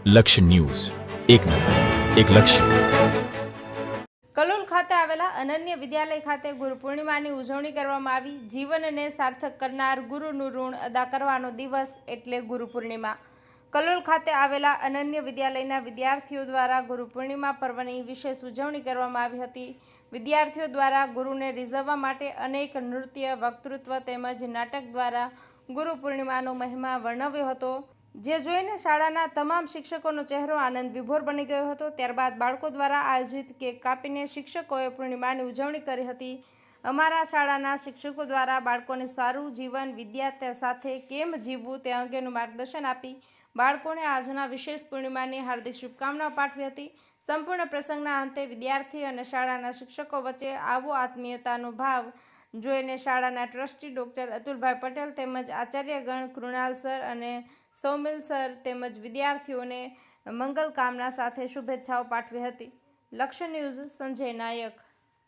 લક્ષ્ય ન્યૂઝ, એક નજર, એક લક્ષ્ય. કલોલ ખાતે આવેલા અનન્ય વિદ્યાલય ખાતે ગુરુ પૂર્ણિમાની ઉજવણી કરવામાં આવી. જીવનને સાર્થક કરનાર ગુરુનું ઋણ અદા કરવાનો દિવસ એટલે ગુરુ પૂર્ણિમા. કલોલ ખાતે આવેલા અનન્ય વિદ્યાલયના વિદ્યાર્થીઓ દ્વારા ગુરુ પૂર્ણિમા પર્વની વિશેષ ઉજવણી કરવામાં આવી હતી. વિદ્યાર્થીઓ દ્વારા ગુરુને રીઝવવા માટે અનેક નૃત્ય, વક્તૃત્વ તેમજ નાટક દ્વારા ગુરુ પૂર્ણિમાનો મહિમા વર્ણવ્યો હતો, જે જોઈને શાળાના તમામ શિક્ષકોનો ચહેરો આનંદ વિભોર બની ગયો હતો. ત્યારબાદ બાળકો દ્વારા આયોજિત કેક કાપીને શિક્ષકોએ પૂર્ણિમાની ઉજવણી કરી હતી. અમારા શાળાના શિક્ષકો દ્વારા બાળકોને સારું જીવન વિદ્યા સાથે કેમ જીવવું તે અંગેનું માર્ગદર્શન આપી બાળકોને આજના વિશેષ પૂર્ણિમાની હાર્દિક શુભકામનાઓ પાઠવી હતી. સંપૂર્ણ પ્રસંગના અંતે વિદ્યાર્થી અને શાળાના શિક્ષકો વચ્ચે આવો આત્મીયતાનો ભાવ જોઈને શાળાના ટ્રસ્ટી ડૉક્ટર અતુલભાઈ પટેલ તેમજ આચાર્યગણ કૃણાલ સર અને સૌમિલ સર તેમજ વિદ્યાર્થીઓને મંગલ કામના સાથે શુભેચ્છાઓ પાઠવી હતી. લક્ષ્ય ન્યૂઝ, સંજય નાયક.